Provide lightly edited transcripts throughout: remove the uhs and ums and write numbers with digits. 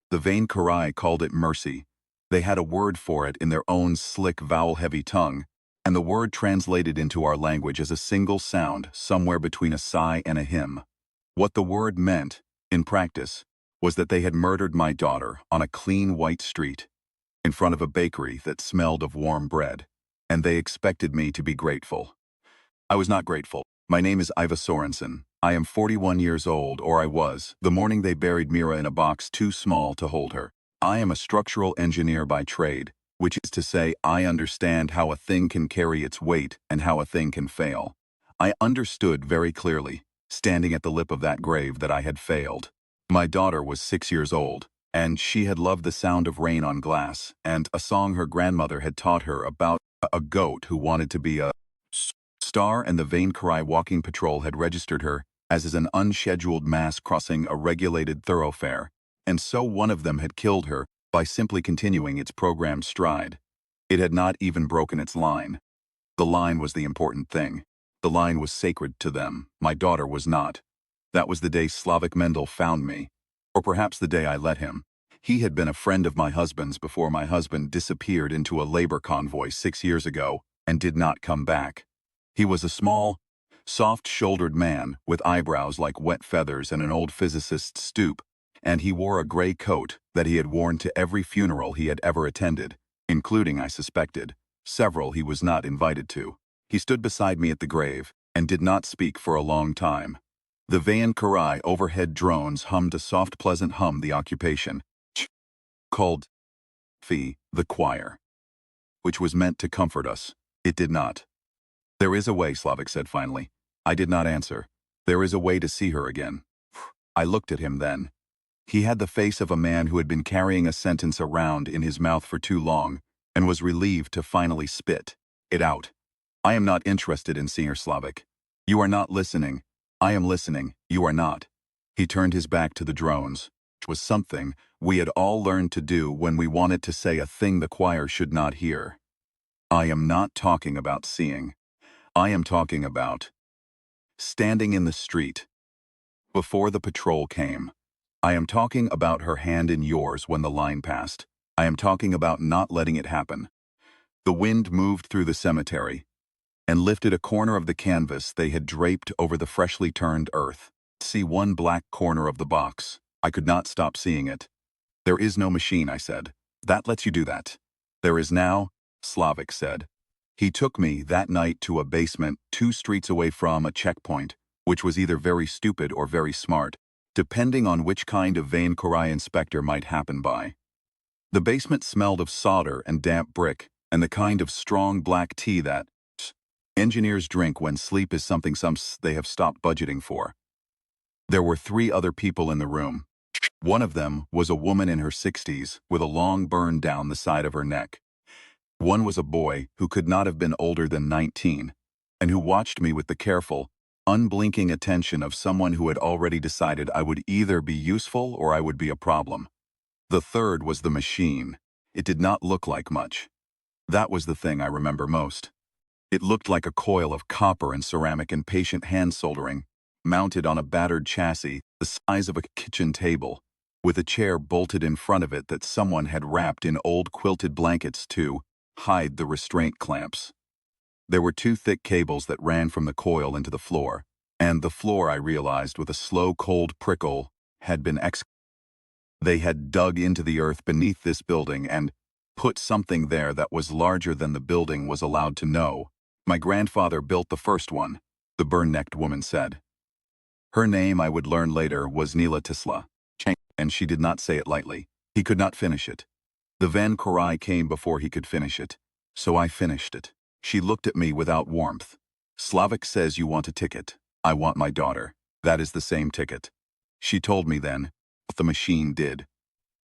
The vain Karai called it mercy. They had a word for it in their own slick vowel-heavy tongue, and the word translated into our language as a single sound somewhere between a sigh and a hymn. What the word meant, in practice, was that they had murdered my daughter on a clean white street, in front of a bakery that smelled of warm bread, and they expected me to be grateful. I was not grateful. My name is Iva Sorensen. I am 41 years old, or I was, the morning they buried Mira in a box too small to hold her. I am a structural engineer by trade, which is to say I understand how a thing can carry its weight and how a thing can fail. I understood very clearly, standing at the lip of that grave, that I had failed. My daughter was 6 years old, and she had loved the sound of rain on glass, and a song her grandmother had taught her about a goat who wanted to be a star, and the Vain Karai walking patrol had registered her as an unscheduled mass crossing a regulated thoroughfare, and so one of them had killed her by simply continuing its programmed stride. It had not even broken its line. The line was the important thing. The line was sacred to them. My daughter was not. That was the day Slavik Mendel found me, or perhaps the day I let him. He had been a friend of my husband's before my husband disappeared into a labor convoy 6 years ago and did not come back. He was a small, soft-shouldered man with eyebrows like wet feathers and an old physicist's stoop, and he wore a gray coat that he had worn to every funeral he had ever attended, including, I suspected, several he was not invited to. He stood beside me at the grave and did not speak for a long time. The Vain Karai overhead drones hummed a soft, pleasant hum, the occupation called Fi, the choir, which was meant to comfort us. It did not. "There is a way," Slavik said finally. I did not answer. "There is a way to see her again." I looked at him then. He had the face of a man who had been carrying a sentence around in his mouth for too long and was relieved to finally spit it out. "I am not interested in seeing her, Slavik. You are not listening. I am listening. You are not." He turned his back to the drones, which was something we had all learned to do when we wanted to say a thing the choir should not hear. "I am not talking about seeing. I am talking about standing in the street before the patrol came. I am talking about her hand in yours when the line passed. I am talking about not letting it happen." The wind moved through the cemetery and lifted a corner of the canvas they had draped over the freshly turned earth. See one black corner of the box. I could not stop seeing it. "There is no machine," I said, "that lets you do that." "There is now," Slavik said. He took me that night to a basement 2 streets away from a checkpoint, which was either very stupid or very smart, depending on which kind of Vain Karai inspector might happen by. The basement smelled of solder and damp brick, and the kind of strong black tea that engineers drink when sleep is something they have stopped budgeting for. There were 3 other people in the room. One of them was a woman in her 60s with a long burn down the side of her neck. One was a boy who could not have been older than 19, and who watched me with the careful, unblinking attention of someone who had already decided I would either be useful or I would be a problem. The third was the machine. It did not look like much. That was the thing I remember most. It looked like a coil of copper and ceramic and patient hand soldering, mounted on a battered chassis the size of a kitchen table, with a chair bolted in front of it that someone had wrapped in old quilted blankets to hide the restraint clamps. There were 2 thick cables that ran from the coil into the floor, and the floor, I realized with a slow cold prickle, had been They had dug into the earth beneath this building and put something there that was larger than the building was allowed to know. "My grandfather built the first one," the burn-necked woman said. Her name, I would learn later, was Nila Tisla, and she did not say it lightly. He could not finish it. The Vain Karai came before he could finish it, so I finished it. She looked at me without warmth. "Slavik says you want a ticket. I want my daughter. That is the same ticket." She told me then what the machine did.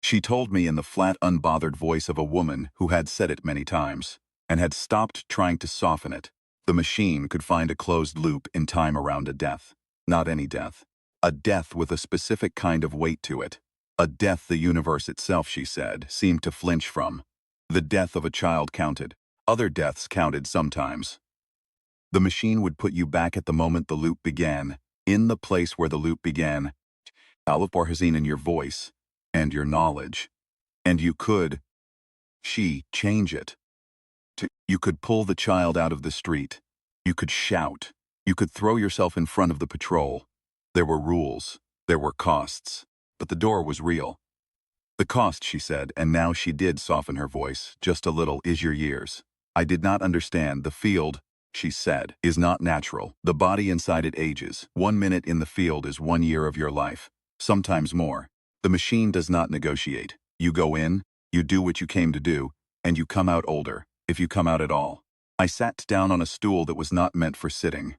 She told me in the flat, unbothered voice of a woman who had said it many times, and had stopped trying to soften it. The machine could find a closed loop in time around a death. Not any death. A death with a specific kind of weight to it. A death the universe itself, she said, seemed to flinch from. The death of a child counted. Other deaths counted sometimes. The machine would put you back at the moment the loop began, in the place where the loop began. Alif Barhazin in your voice. and your knowledge. And you could, change it. You could pull the child out of the street. You could shout. You could throw yourself in front of the patrol. There were rules. There were costs. But the door was real. The cost, she said, and now she did soften her voice, just a little, is your years. I did not understand. The field, she said, is not natural. The body inside it ages. 1 minute in the field is 1 year of your life. Sometimes more. The machine does not negotiate. You go in, you do what you came to do, and you come out older, if you come out at all. I sat down on a stool that was not meant for sitting.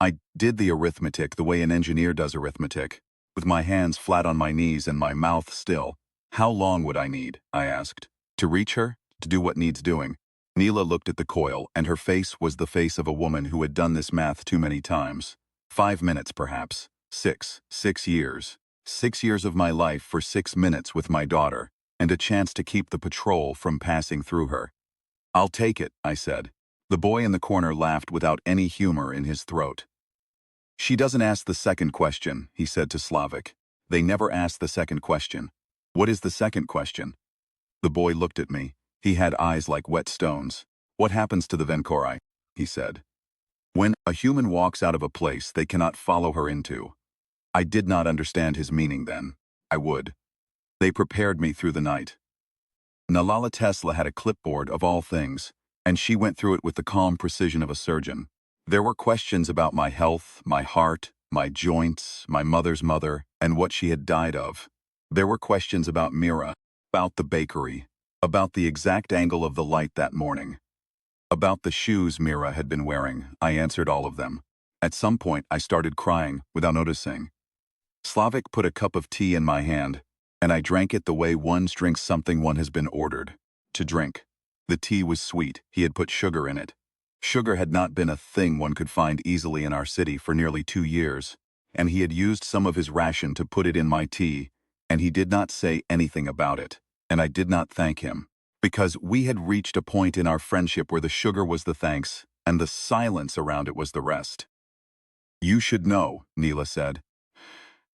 I did the arithmetic the way an engineer does arithmetic, with my hands flat on my knees and my mouth still. How long would I need, I asked, to reach her, to do what needs doing? Neela looked at the coil, and her face was the face of a woman who had done this math too many times. 5 minutes, perhaps. 6 years. 6 years of my life for 6 minutes with my daughter, and a chance to keep the patrol from passing through her. I'll take it, I said. The boy in the corner laughed without any humor in his throat. She doesn't ask the second question, he said to Slavik. They never ask the second question. What is the second question? The boy looked at me. He had eyes like wet stones. What happens to the Venkori? He said. When a human walks out of a place they cannot follow her into. I did not understand his meaning then. I would. They prepared me through the night. Nalala Tesla had a clipboard of all things, and she went through it with the calm precision of a surgeon. There were questions about my health, my heart, my joints, my mother's mother, and what she had died of. There were questions about Mira, about the bakery, about the exact angle of the light that morning. About the shoes Mira had been wearing. I answered all of them. At some point I started crying, without noticing. Slavik put a cup of tea in my hand, and I drank it the way one drinks something one has been ordered to drink. The tea was sweet. He had put sugar in it. Sugar had not been a thing one could find easily in our city for nearly 2 years, and he had used some of his ration to put it in my tea, and he did not say anything about it, and I did not thank him, because we had reached a point in our friendship where the sugar was the thanks, and the silence around it was the rest. You should know, Neela said.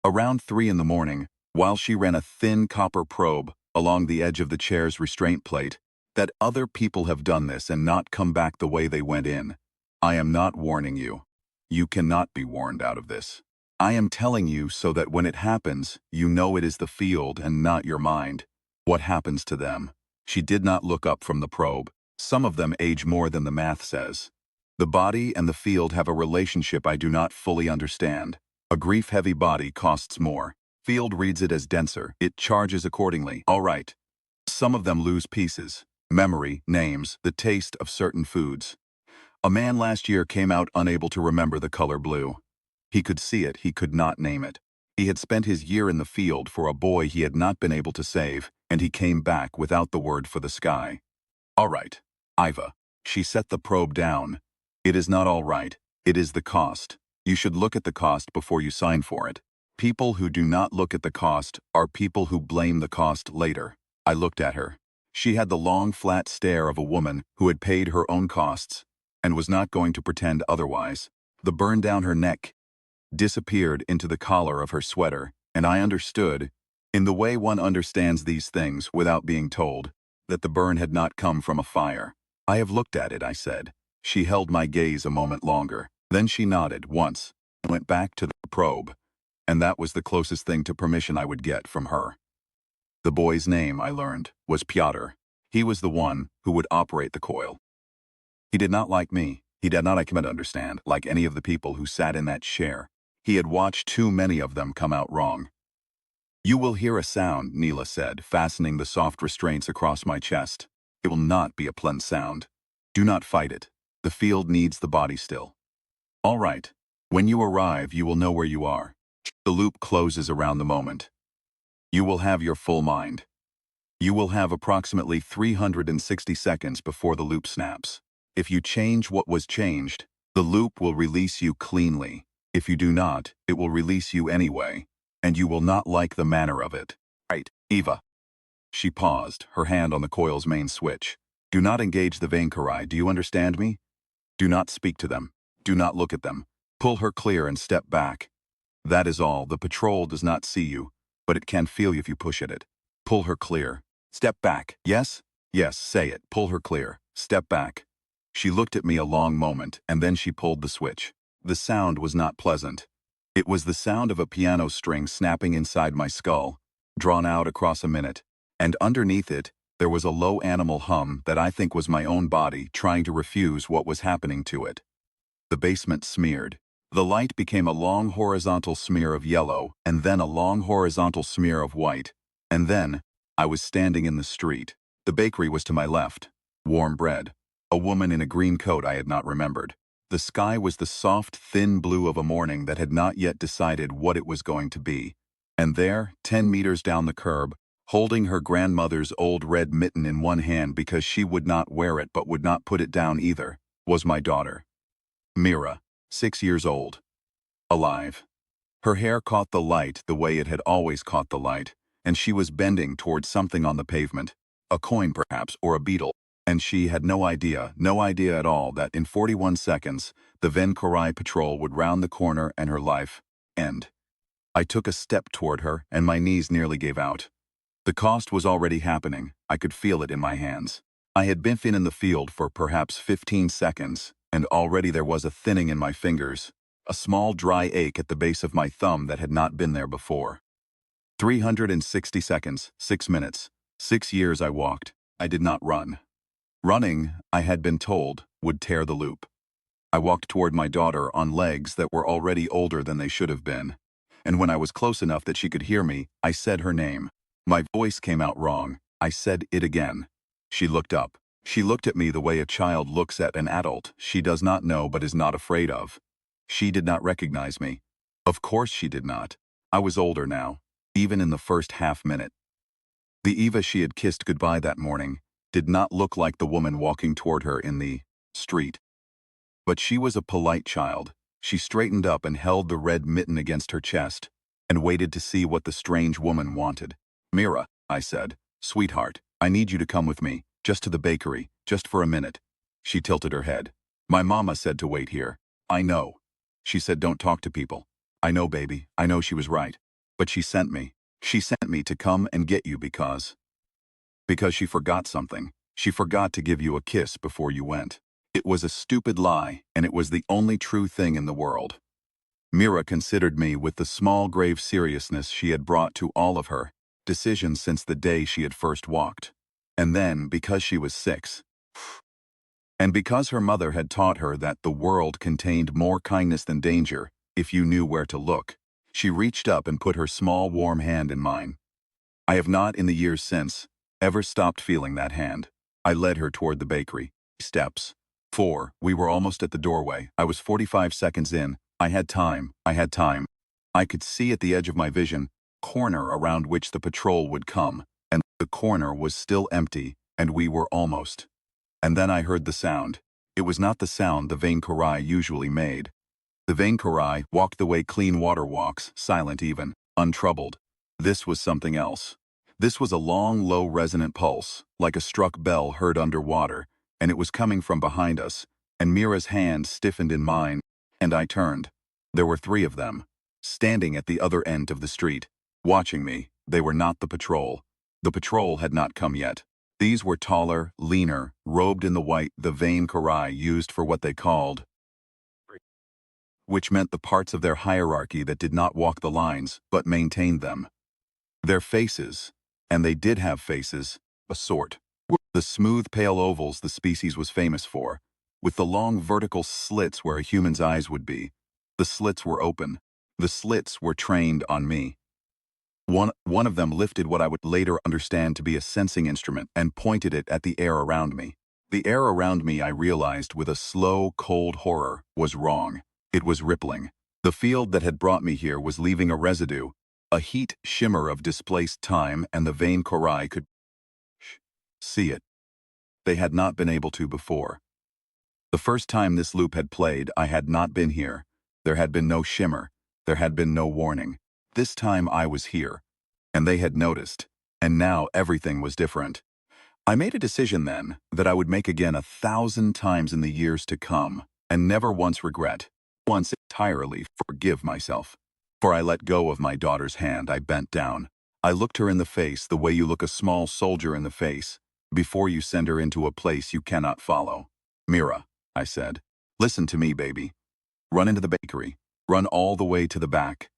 Around 3 in the morning, while she ran a thin copper probe along the edge of the chair's restraint plate, that other people have done this and not come back the way they went in. I am not warning you. You cannot be warned out of this. I am telling you so that when it happens, you know it is the field and not your mind. What happens to them? She did not look up from the probe. Some of them age more than the math says. The body and the field have a relationship I do not fully understand. A grief-heavy body costs more. Field reads it as denser. It charges accordingly. All right. Some of them lose pieces. Memory, names, the taste of certain foods. A man last year came out unable to remember the color blue. He could see it, he could not name it. He had spent his year in the field for a boy he had not been able to save, and he came back without the word for the sky. All right, Iva. She set the probe down. It is not all right. It is the cost. You should look at the cost before you sign for it. People who do not look at the cost are people who blame the cost later. I looked at her. She had the long, flat stare of a woman who had paid her own costs and was not going to pretend otherwise. The burn down her neck disappeared into the collar of her sweater, and I understood, in the way one understands these things without being told, that the burn had not come from a fire. I have looked at it, I said. She held my gaze a moment longer. Then she nodded once and went back to the probe, and that was the closest thing to permission I would get from her. The boy's name, I learned, was Pyotr. He was the one who would operate the coil. He did not like me. He did not, I cannot understand, like any of the people who sat in that chair. He had watched too many of them come out wrong. You will hear a sound, Neela said, fastening the soft restraints across my chest. It will not be a pleasant sound. Do not fight it. The field needs the body still. All right. When you arrive, you will know where you are. The loop closes around the moment. You will have your full mind. You will have approximately 360 seconds before the loop snaps. If you change what was changed, the loop will release you cleanly. If you do not, it will release you anyway, and you will not like the manner of it. Right, Eva. She paused, her hand on the coil's main switch. Do not engage the Vainkarai, do you understand me? Do not speak to them. Do not look at them. Pull her clear and step back. That is all. The patrol does not see you, but it can feel you if you push at it. Pull her clear. Step back. Yes? Yes, say it. Pull her clear. Step back. She looked at me a long moment, and then she pulled the switch. The sound was not pleasant. It was the sound of a piano string snapping inside my skull, drawn out across a minute, and underneath it, there was a low animal hum that I think was my own body trying to refuse what was happening to it. The basement smeared. The light became a long horizontal smear of yellow, and then a long horizontal smear of white. And then, I was standing in the street. The bakery was to my left. Warm bread. A woman in a green coat I had not remembered. The sky was the soft, thin blue of a morning that had not yet decided what it was going to be. And there, 10 meters down the curb, holding her grandmother's old red mitten in one hand because she would not wear it but would not put it down either, was my daughter. Mira, 6 years old. Alive. Her hair caught the light the way it had always caught the light, and she was bending towards something on the pavement, a coin perhaps, or a beetle, and she had no idea at all that in 41 seconds, the Ven Korai patrol would round the corner and her life end. I took a step toward her, and my knees nearly gave out. The cost was already happening. I could feel it in my hands. I had been in the field for perhaps 15 seconds, and already there was a thinning in my fingers, a small dry ache at the base of my thumb that had not been there before. 360 seconds, 6 minutes, 6 years I walked. I did not run. Running, I had been told, would tear the loop. I walked toward my daughter on legs that were already older than they should have been. And when I was close enough that she could hear me, I said her name. My voice came out wrong. I said it again. She looked up. She looked at me the way a child looks at an adult she does not know but is not afraid of. She did not recognize me. Of course she did not. I was older now, even in the first half minute. The Eva she had kissed goodbye that morning did not look like the woman walking toward her in the street. But she was a polite child. She straightened up and held the red mitten against her chest and waited to see what the strange woman wanted. Mira, I said, sweetheart, I need you to come with me, just to the bakery, just for a minute. She tilted her head. My mama said to wait here. I know. She said don't talk to people. I know, baby, I know she was right. But she sent me. She sent me to come and get you because she forgot something. She forgot to give you a kiss before you went. It was a stupid lie, and it was the only true thing in the world. Mira considered me with the small grave seriousness she had brought to all of her decisions since the day she had first walked. And then, because she was 6, and because her mother had taught her that the world contained more kindness than danger if you knew where to look, she reached up and put her small warm hand in mine. I have not, in the years since, ever stopped feeling that hand. I led her toward the bakery. Steps. 4. We were almost at the doorway. I was 45 seconds in. I had time. I could see at the edge of my vision, corner around which the patrol would come, and the corner was still empty, and we were almost. And then I heard the sound. It was not the sound the Ven Korai usually made. The Ven Korai walked the way clean water walks, silent even, untroubled. This was something else. This was a long, low resonant pulse, like a struck bell heard underwater, and it was coming from behind us, and Mira's hand stiffened in mine, and I turned. There were 3 of them, standing at the other end of the street, watching me. They were not the patrol. The patrol had not come yet. These were taller, leaner, robed in the white the Ven Korai used for what they called, which meant the parts of their hierarchy that did not walk the lines, but maintained them. Their faces, and they did have faces, a sort, were the smooth pale ovals the species was famous for, with the long vertical slits where a human's eyes would be. The slits were open. The slits were trained on me. One of them lifted what I would later understand to be a sensing instrument and pointed it at the air around me. The air around me, I realized with a slow, cold horror, was wrong. It was rippling. The field that had brought me here was leaving a residue, a heat shimmer of displaced time, and the Ven Korai could see it. They had not been able to before. The first time this loop had played, I had not been here. There had been no shimmer. There had been no warning. This time I was here, and they had noticed, and now everything was different. I made a decision then that I would make again 1,000 times in the years to come, and never once regret, once entirely forgive myself. For I let go of my daughter's hand. I bent down. I looked her in the face the way you look a small soldier in the face before you send her into a place you cannot follow. Mira, I said, listen to me, baby. Run into the bakery. Run all the way to the back.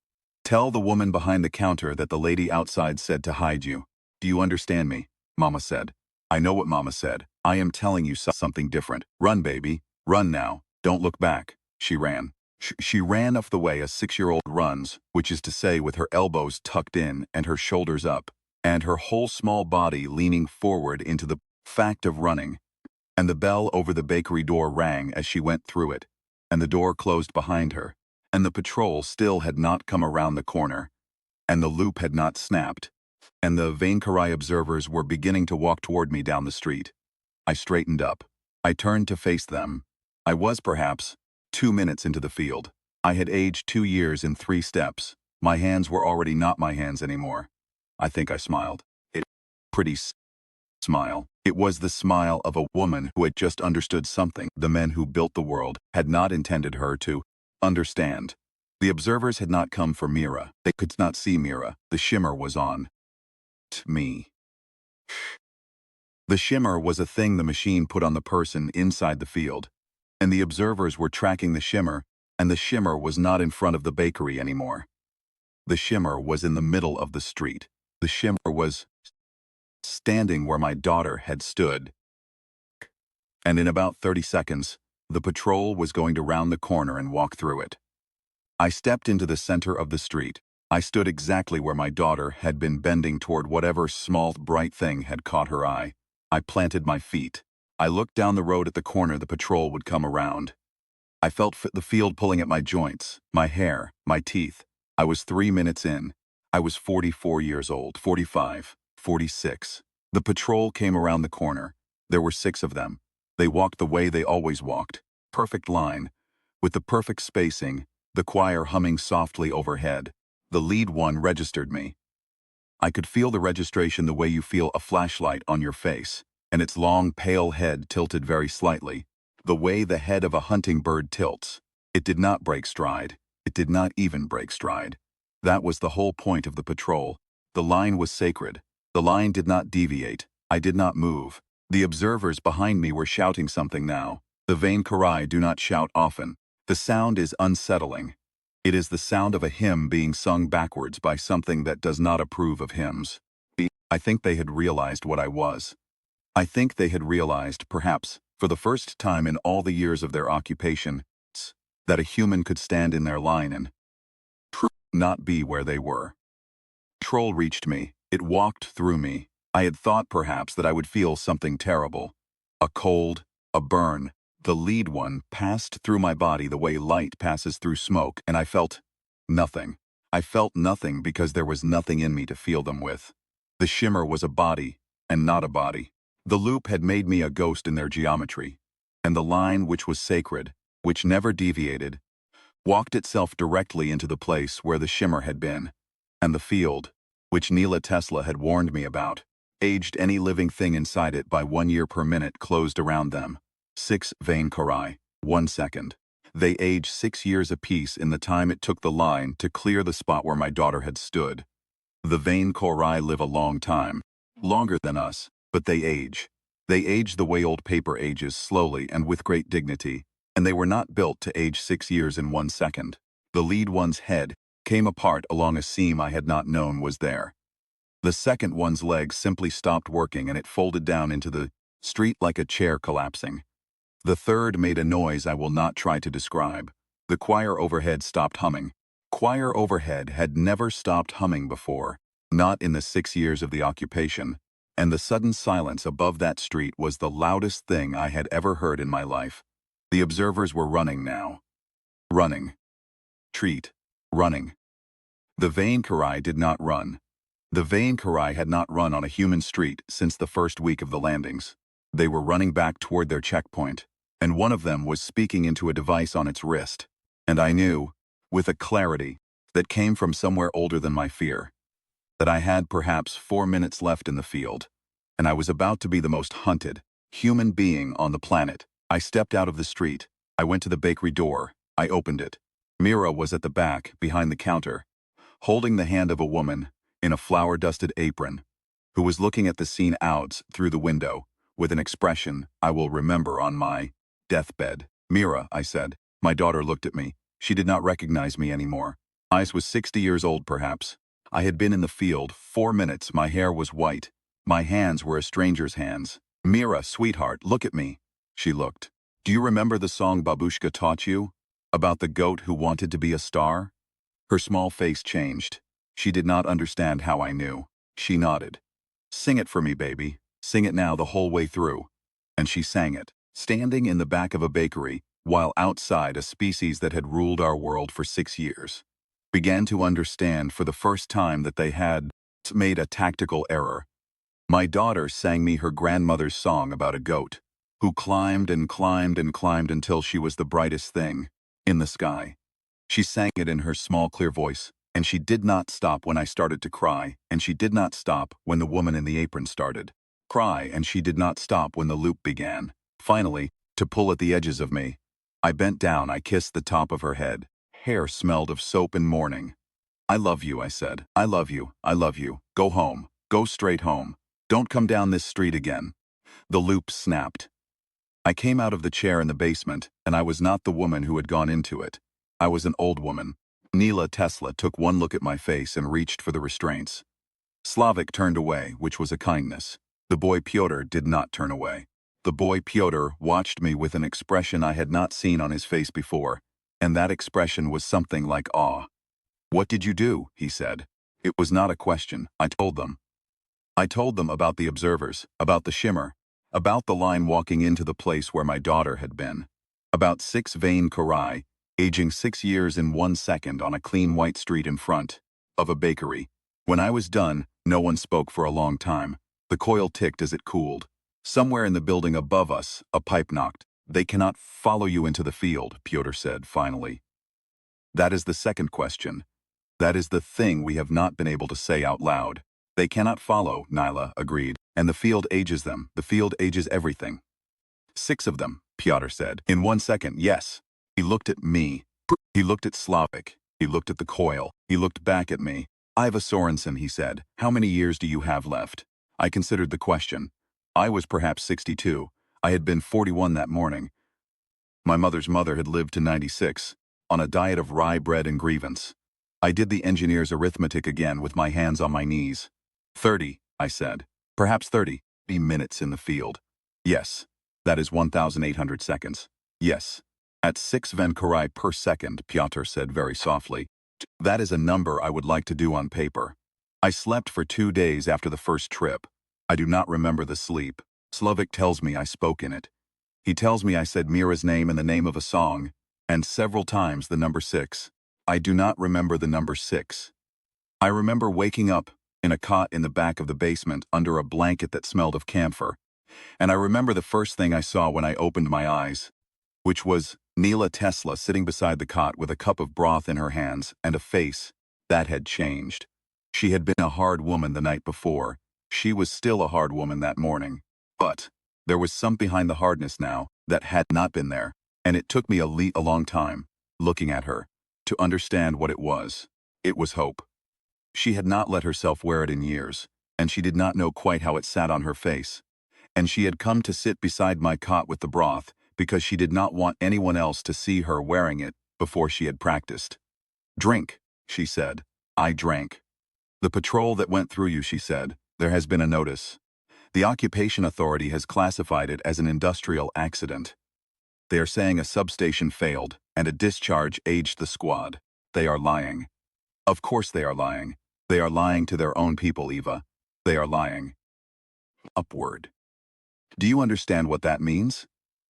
Tell the woman behind the counter that the lady outside said to hide you. Do you understand me? Mama said. I know what Mama said. I am telling you something different. Run, baby. Run now. Don't look back. She ran. She ran off the way a 6-year-old runs, which is to say with her elbows tucked in and her shoulders up, and her whole small body leaning forward into the fact of running. And the bell over the bakery door rang as she went through it, and the door closed behind her, and the patrol still had not come around the corner, and the loop had not snapped, and the Vainkarai observers were beginning to walk toward me down the street. I straightened up. I turned to face them. I was, perhaps, 2 minutes into the field. I had aged 2 years in 3 steps. My hands were already not my hands anymore. I think I smiled. It pretty smile. It was the smile of a woman who had just understood something the men who built the world had not intended her to understand. The observers had not come for Mira. They could not see Mira. The shimmer was on me. The shimmer was a thing the machine put on the person inside the field, and the observers were tracking the shimmer, and the shimmer was not in front of the bakery anymore. The shimmer was in the middle of the street. The shimmer was standing where my daughter had stood. And in about 30 seconds, the patrol was going to round the corner and walk through it. I stepped into the center of the street. I stood exactly where my daughter had been bending toward whatever small, bright thing had caught her eye. I planted my feet. I looked down the road at the corner the patrol would come around. I felt the field pulling at my joints, my hair, my teeth. I was 3 minutes in. I was 44 years old, 45, 46. The patrol came around the corner. There were 6 of them. They walked the way they always walked. Perfect line. With the perfect spacing, the choir humming softly overhead. The lead one registered me. I could feel the registration the way you feel a flashlight on your face, and its long, pale head tilted very slightly, the way the head of a hunting bird tilts. It did not break stride. It did not even break stride. That was the whole point of the patrol. The line was sacred. The line did not deviate. I did not move. The observers behind me were shouting something now. The Vainkarai do not shout often. The sound is unsettling. It is the sound of a hymn being sung backwards by something that does not approve of hymns. I think they had realized what I was. I think they had realized, perhaps, for the first time in all the years of their occupation, that a human could stand in their line and not be where they were. Troll reached me. It walked through me. I had thought, perhaps, that I would feel something terrible. A cold, a burn. The lead one passed through my body the way light passes through smoke, and I felt nothing. I felt nothing because there was nothing in me to feel them with. The shimmer was a body, and not a body. The loop had made me a ghost in their geometry, and the line which was sacred, which never deviated, walked itself directly into the place where the shimmer had been, and the field, which Nikola Tesla had warned me about, aged any living thing inside it by 1 year per minute closed around them. 6 Vainkarai, 1 second. They aged 6 years apiece in the time it took the line to clear the spot where my daughter had stood. The Vainkarai live a long time, longer than us, but they age. They age the way old paper ages, slowly and with great dignity, and they were not built to age 6 years in 1 second. The lead one's head came apart along a seam I had not known was there. The second one's legs simply stopped working and it folded down into the street like a chair collapsing. The third made a noise I will not try to describe. The choir overhead stopped humming. Choir overhead had never stopped humming before, not in the 6 years of the occupation, and the sudden silence above that street was the loudest thing I had ever heard in my life. The observers were running now. Running. Treat. Running. The Vainkarai did not run. The Vainkarai had not run on a human street since the first week of the landings. They were running back toward their checkpoint, and one of them was speaking into a device on its wrist. And I knew, with a clarity that came from somewhere older than my fear, that I had perhaps 4 minutes left in the field, and I was about to be the most hunted human being on the planet. I stepped out of the street. I went to the bakery door. I opened it. Mira was at the back, behind the counter, holding the hand of a woman, in a flower-dusted apron, who was looking at the scene out through the window with an expression I will remember on my deathbed. "Mira," I said. My daughter looked at me. She did not recognize me anymore. I was 60 years old, perhaps. I had been in the field 4 minutes. My hair was white. My hands were a stranger's hands. "Mira, sweetheart, look at me." She looked. "Do you remember the song Babushka taught you? About the goat who wanted to be a star?" Her small face changed. She did not understand how I knew. She nodded. "Sing it for me, baby. Sing it now the whole way through." And she sang it, standing in the back of a bakery, while outside a species that had ruled our world for 6 years began to understand for the first time that they had made a tactical error. My daughter sang me her grandmother's song about a goat who climbed and climbed and climbed until she was the brightest thing in the sky. She sang it in her small, clear voice, and she did not stop when I started to cry, and she did not stop when the woman in the apron started cry, and she did not stop when the loop began, finally, to pull at the edges of me. I bent down, I kissed the top of her head. Hair smelled of soap and morning. "I love you," I said. "I love you. I love you. Go home. Go straight home. Don't come down this street again." The loop snapped. I came out of the chair in the basement, and I was not the woman who had gone into it. I was an old woman. Nikola Tesla took one look at my face and reached for the restraints. Slavik turned away, which was a kindness. The boy Pyotr did not turn away. The boy Pyotr watched me with an expression I had not seen on his face before, and that expression was something like awe. "What did you do?" he said. It was not a question. I told them. I told them about the observers, about the shimmer, about the line walking into the place where my daughter had been, about 6 Vane Korai, aging 6 years in 1 second on a clean white street in front of a bakery. When I was done, no one spoke for a long time. The coil ticked as it cooled. Somewhere in the building above us, a pipe knocked. "They cannot follow you into the field," Pyotr said finally. "That is the second question. That is the thing we have not been able to say out loud. They cannot follow," Nila agreed. "And the field ages them. The field ages everything." "6 of them," Pyotr said. "In 1 second, yes." He looked at me. He looked at Slavik. He looked at the coil. He looked back at me. "Iva Sorensen," he said, "how many years do you have left?" I considered the question. I was perhaps 62. I had been 41 that morning. My mother's mother had lived to 96, on a diet of rye bread and grievance. I did the engineer's arithmetic again with my hands on my knees. 30, I said. Perhaps 30 minutes in the field. Yes. That is 1,800 seconds. Yes. At 6 Venkurai per second, Pyotr said very softly. That is a number I would like to do on paper. I slept for 2 days after the first trip. I do not remember the sleep. Slavik tells me I spoke in it. He tells me I said Mira's name and the name of a song, and several times the number 6. I do not remember the number 6. I remember waking up in a cot in the back of the basement under a blanket that smelled of camphor, and I remember the first thing I saw when I opened my eyes, which was Nikola Tesla sitting beside the cot with a cup of broth in her hands and a face that had changed. She had been a hard woman the night before. She was still a hard woman that morning. But there was some behind the hardness now that had not been there, and it took me a long time, looking at her, to understand what it was. It was hope. She had not let herself wear it in years, and she did not know quite how it sat on her face. And she had come to sit beside my cot with the broth because she did not want anyone else to see her wearing it before she had practiced. "Drink," she said. I drank. "The patrol that went through you," she said, "there has been a notice. The Occupation Authority has classified it as an industrial accident. They are saying a substation failed, and a discharge aged the squad. They are lying. Of course they are lying. They are lying to their own people, Eva. They are lying." Upward. Do you understand what that means?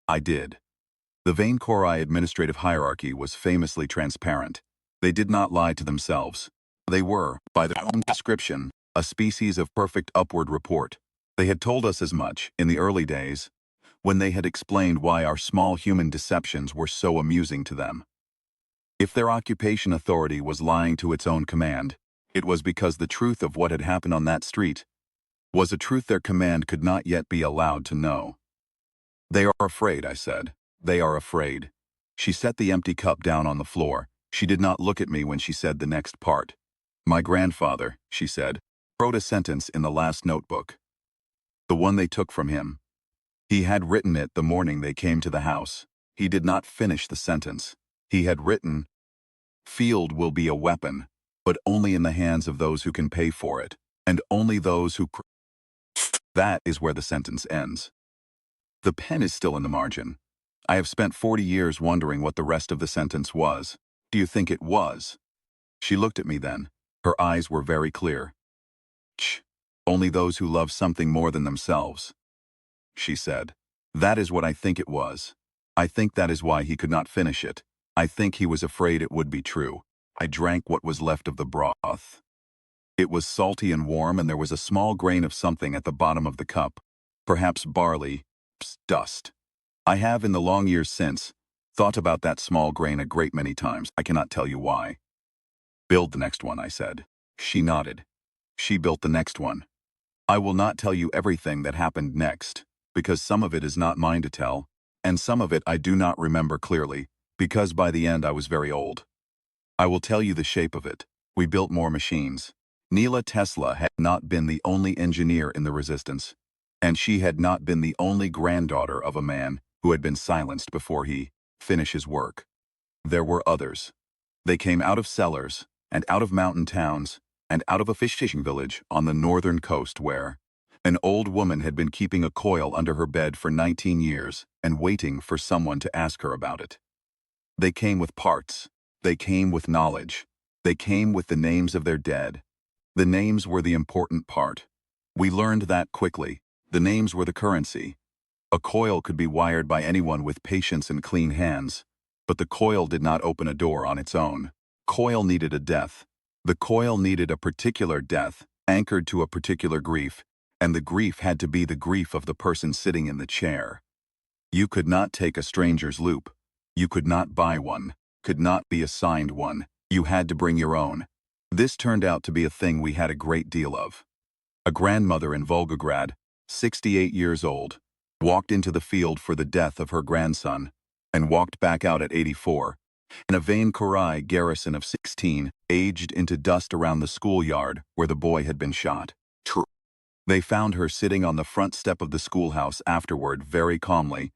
I did. The Vane Korai administrative hierarchy was famously transparent. They did not lie to themselves. They were, by their own description, a species of perfect upward report. They had told us as much in the early days, when they had explained why our small human deceptions were so amusing to them. If their occupation authority was lying to its own command, it was because the truth of what had happened on that street was a truth their command could not yet be allowed to know. "They are afraid," I said. "They are afraid." She set the empty cup down on the floor. She did not look at me when she said the next part. My grandfather, she said, wrote a sentence in the last notebook. The one they took from him. He had written it the morning they came to the house. He did not finish the sentence. He had written, "Field will be a weapon, but only in the hands of those who can pay for it, and only those who." That is where the sentence ends. The pen is still in the margin. I have spent 40 years wondering what the rest of the sentence was. Do you think it was? She looked at me then. Her eyes were very clear. Only those who love something more than themselves, she said. That is what I think it was. I think that is why he could not finish it. I think he was afraid it would be true. I drank what was left of the broth. It was salty and warm, and there was a small grain of something at the bottom of the cup. Perhaps barley, dust. I have, in the long years since, thought about that small grain a great many times. I cannot tell you why. Build the next one, I said. She nodded. She built the next one. I will not tell you everything that happened next, because some of it is not mine to tell, and some of it I do not remember clearly, because by the end I was very old. I will tell you the shape of it. We built more machines. Nikola Tesla had not been the only engineer in the resistance, and she had not been the only granddaughter of a man who had been silenced before he finished his work. There were others. They came out of cellars, and out of mountain towns, and out of a fishing village on the northern coast where an old woman had been keeping a coil under her bed for 19 years and waiting for someone to ask her about it. They came with parts. They came with knowledge. They came with the names of their dead. The names were the important part. We learned that quickly. The names were the currency. A coil could be wired by anyone with patience and clean hands, but the coil did not open a door on its own. Coil needed a death. The coil needed a particular death, anchored to a particular grief, and the grief had to be the grief of the person sitting in the chair. You could not take a stranger's loop. You could not buy one, could not be assigned one. You had to bring your own. This turned out to be a thing we had a great deal of. A grandmother in Volgograd, 68 years old, walked into the field for the death of her grandson, and walked back out at 84. In a vain Korai garrison of 16, aged into dust around the schoolyard where the boy had been shot. They found her sitting on the front step of the schoolhouse afterward very calmly,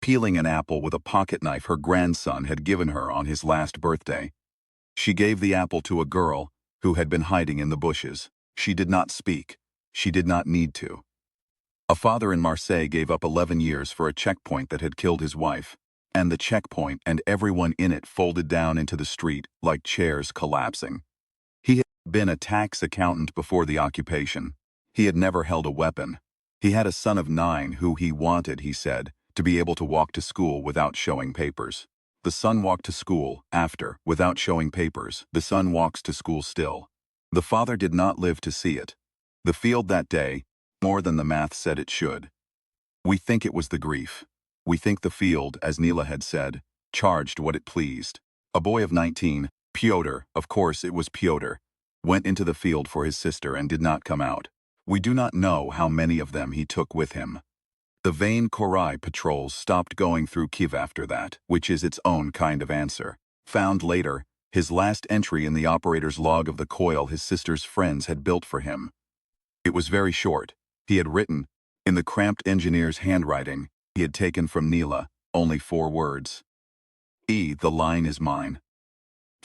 peeling an apple with a pocket knife her grandson had given her on his last birthday. She gave the apple to a girl who had been hiding in the bushes. She did not speak. She did not need to. A father in Marseille gave up 11 years for a checkpoint that had killed his wife, and the checkpoint and everyone in it folded down into the street like chairs collapsing. He had been a tax accountant before the occupation. He had never held a weapon. He had a son of 9 who he wanted, he said, to be able to walk to school without showing papers. The son walked to school after, without showing papers. The son walks to school still. The father did not live to see it. The field that day, more than the math said it should. We think it was the grief. We think the field, as Nila had said, charged what it pleased. A boy of 19, Pyotr, of course it was Pyotr, went into the field for his sister and did not come out. We do not know how many of them he took with him. The vain Korai patrols stopped going through Kiev after that, which is its own kind of answer. Found later, his last entry in the operator's log of the coil his sister's friends had built for him. It was very short. He had written, in the cramped engineer's handwriting, he had taken from Nila, only 4 words. The line is mine.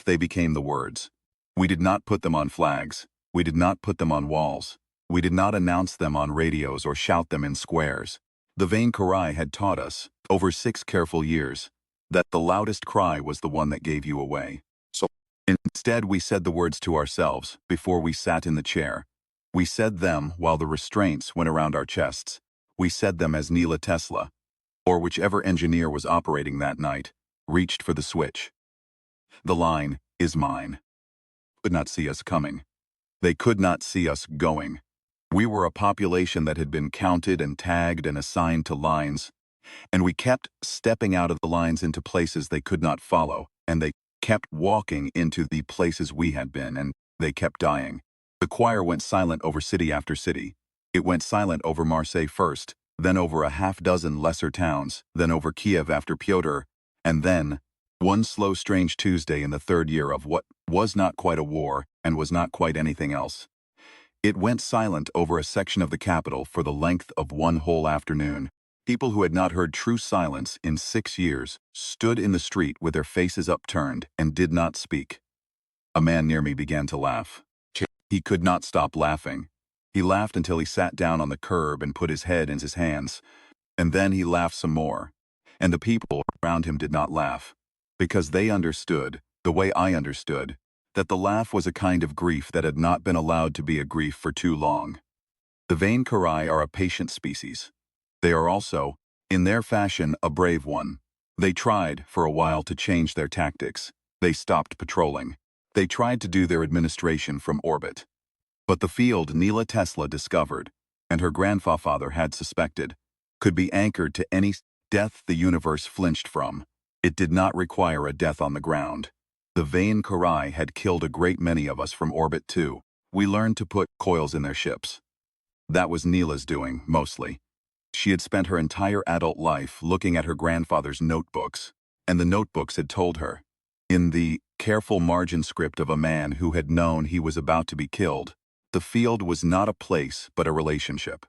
They became the words. We did not put them on flags. We did not put them on walls. We did not announce them on radios or shout them in squares. The vain Korai had taught us, over 6 careful years, that the loudest cry was the one that gave you away. So instead we said the words to ourselves before we sat in the chair. We said them while the restraints went around our chests. We said them as Nikola Tesla, or whichever engineer was operating that night, reached for the switch. The line is mine. Could not see us coming. They could not see us going. We were a population that had been counted and tagged and assigned to lines, and we kept stepping out of the lines into places they could not follow, and they kept walking into the places we had been, and they kept dying. The choir went silent over city after city. It went silent over Marseille first, then over a half-dozen lesser towns, then over Kiev after Pyotr, and then One slow, strange Tuesday in the third year of what was not quite a war and was not quite anything else. It went silent over a section of the capital for the length of one whole afternoon. People who had not heard true silence in 6 years stood in the street with their faces upturned and did not speak. A man near me began to laugh. He could not stop laughing. He laughed until he sat down on the curb and put his head in his hands. And then he laughed some more. And the people around him did not laugh, because they understood, the way I understood, that the laugh was a kind of grief that had not been allowed to be a grief for too long. The vain Karai are a patient species. They are also, in their fashion, a brave one. They tried, for a while, to change their tactics. They stopped patrolling. They tried to do their administration from orbit. But the field Nikola Tesla discovered, and her grandfather had suspected, could be anchored to any death the universe flinched from. It did not require a death on the ground. The vain Karai had killed a great many of us from orbit too. We learned to put coils in their ships. That was Neela's doing, mostly. She had spent her entire adult life looking at her grandfather's notebooks, and the notebooks had told her, in the careful margin script of a man who had known he was about to be killed, the field was not a place but a relationship.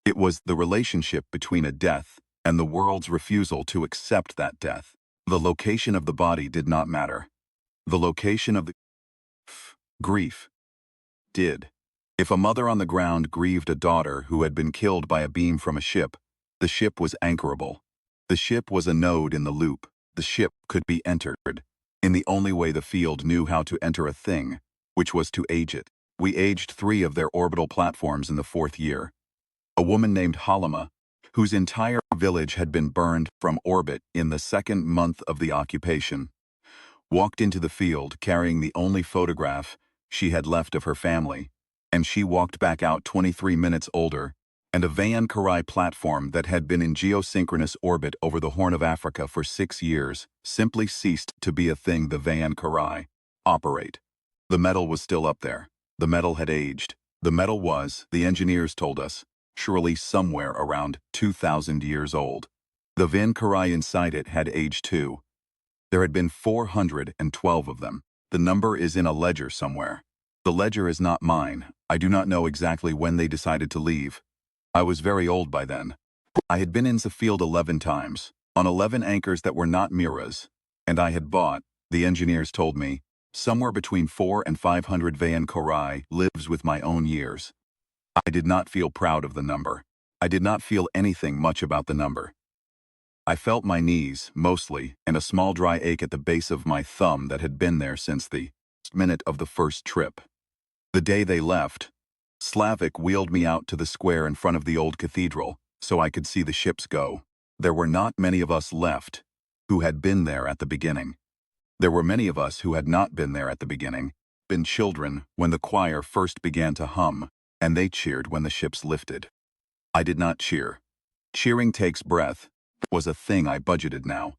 It was the relationship between a death and the world's refusal to accept that death. The location of the body did not matter. The location of the grief did. If a mother on the ground grieved a daughter who had been killed by a beam from a ship, the ship was anchorable. The ship was a node in the loop. The ship could be entered in the only way the field knew how to enter a thing, which was to age it. We aged 3 of their orbital platforms in the 4th year. A woman named Halima, whose entire village had been burned from orbit in the 2nd month of the occupation, walked into the field carrying the only photograph she had left of her family, and she walked back out 23 minutes older, and a Van Karai platform that had been in geosynchronous orbit over the Horn of Africa for 6 years simply ceased to be a thing the Van Karai operate. The metal was still up there. The metal had aged. The metal was, the engineers told us, surely somewhere around 2,000 years old. The Van Karai inside it had aged too. There had been 412 of them. The number is in a ledger somewhere. The ledger is not mine. I do not know exactly when they decided to leave. I was very old by then. I had been in the field 11 times, on 11 anchors that were not Mira's, and I had bought, the engineers told me, somewhere between 400 and 500 Van Karai lives with my own years. I did not feel proud of the number. I did not feel anything much about the number. I felt my knees, mostly, and a small dry ache at the base of my thumb that had been there since the minute of the first trip. The day they left, Slavik wheeled me out to the square in front of the old cathedral so I could see the ships go. There were not many of us left who had been there at the beginning. There were many of us who had not been there at the beginning, been children when the choir first began to hum, and they cheered when the ships lifted. I did not cheer. Cheering takes breath was a thing I budgeted now.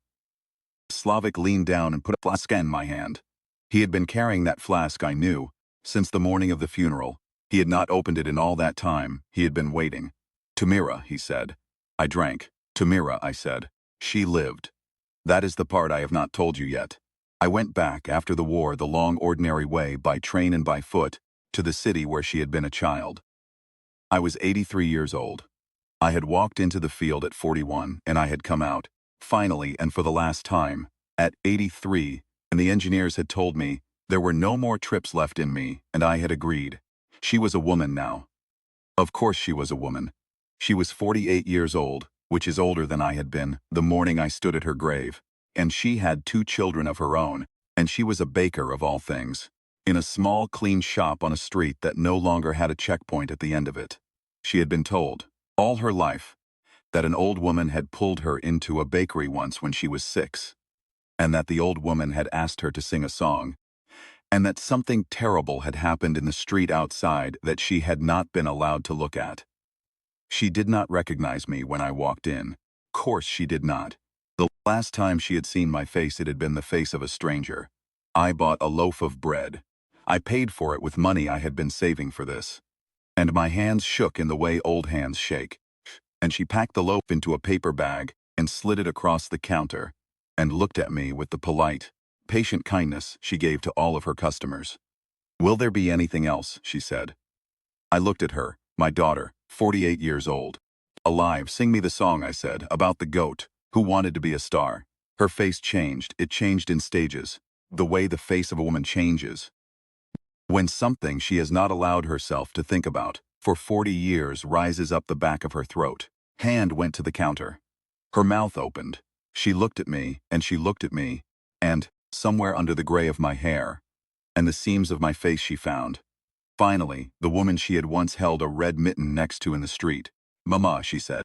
Slavik leaned down and put a flask in my hand. He had been carrying that flask, I knew, since the morning of the funeral. He had not opened it in all that time. He had been waiting. "Tamira," he said. I drank. "Tamira," I said. "She lived. That is the part I have not told you yet. I went back after the war the long ordinary way by train and by foot to the city where she had been a child. I was 83 years old. I had walked into the field at 41 and I had come out, finally and for the last time, at 83, and the engineers had told me there were no more trips left in me, and I had agreed. She was a woman now. Of course she was a woman. She was 48 years old, which is older than I had been, the morning I stood at her grave, and she had 2 children of her own, and she was a baker of all things, in a small clean shop on a street that no longer had a checkpoint at the end of it. She had been told, all her life, that an old woman had pulled her into a bakery once when she was 6, and that the old woman had asked her to sing a song, and that something terrible had happened in the street outside that she had not been allowed to look at. She did not recognize me when I walked in. Course she did not. The last time she had seen my face, it had been the face of a stranger. I bought a loaf of bread. I paid for it with money I had been saving for this. And my hands shook in the way old hands shake. And she packed the loaf into a paper bag and slid it across the counter. and looked at me with the polite, patient kindness she gave to all of her customers. "Will there be anything else?" she said. I looked at her, my daughter, 48 years old. "Alive, sing me the song," I said, "about the goat who wanted to be a star." Her face changed. It changed in stages, the way the face of a woman changes when something she has not allowed herself to think about for 40 years rises up the back of her throat. Hand went to the counter. Her mouth opened. She looked at me, and she looked at me, and, somewhere under the gray of my hair and the seams of my face she found, finally, the woman she had once held a red mitten next to in the street. "Mama," she said.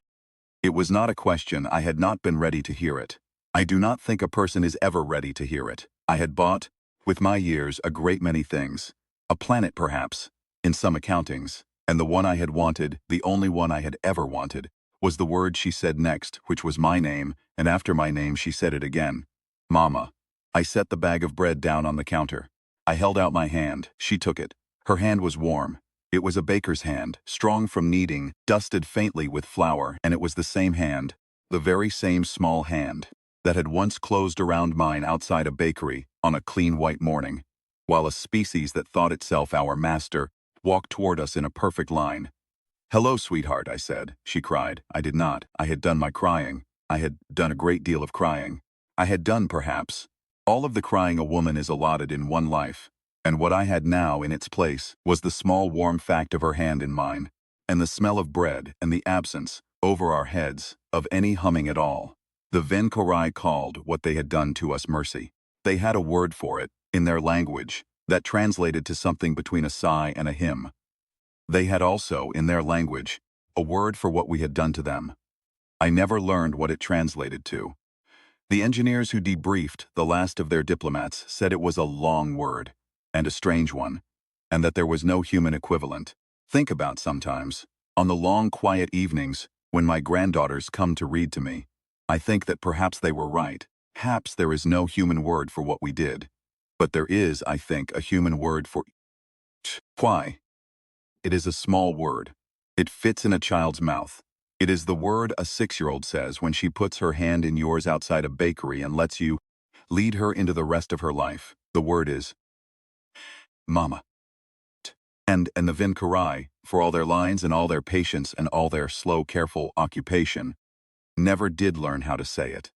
It was not a question. I had not been ready to hear it. I do not think a person is ever ready to hear it. I had bought, with my years, a great many things. A planet, perhaps, in some accountings, and the one I had wanted, the only one I had ever wanted, was the word she said next, which was my name, and after my name she said it again. "Mama." I set the bag of bread down on the counter. I held out my hand. She took it. Her hand was warm. It was a baker's hand, strong from kneading, dusted faintly with flour, and it was the same hand, the very same small hand, that had once closed around mine outside a bakery on a clean white morning, while a species that thought itself our master walked toward us in a perfect line. "Hello, sweetheart," I said. She cried. I did not. I had done my crying. I had done a great deal of crying. I had done, perhaps, all of the crying a woman is allotted in one life. And what I had now in its place was the small warm fact of her hand in mine, and the smell of bread and the absence, over our heads, of any humming at all. The Venkorai called what they had done to us mercy. They had a word for it, in their language, that translated to something between a sigh and a hymn. They had also, in their language, a word for what we had done to them. I never learned what it translated to. The engineers who debriefed the last of their diplomats said it was a long word, and a strange one, and that there was no human equivalent. Think about sometimes, on the long quiet evenings when my granddaughters come to read to me, I think that perhaps they were right. Perhaps there is no human word for what we did. But there is, I think, a human word for why. It is a small word. It fits in a child's mouth. It is the word a 6-year-old says when she puts her hand in yours outside a bakery and lets you lead her into the rest of her life. The word is Mama. And the Vinkarai, for all their lines and all their patience and all their slow, careful occupation, never did learn how to say it.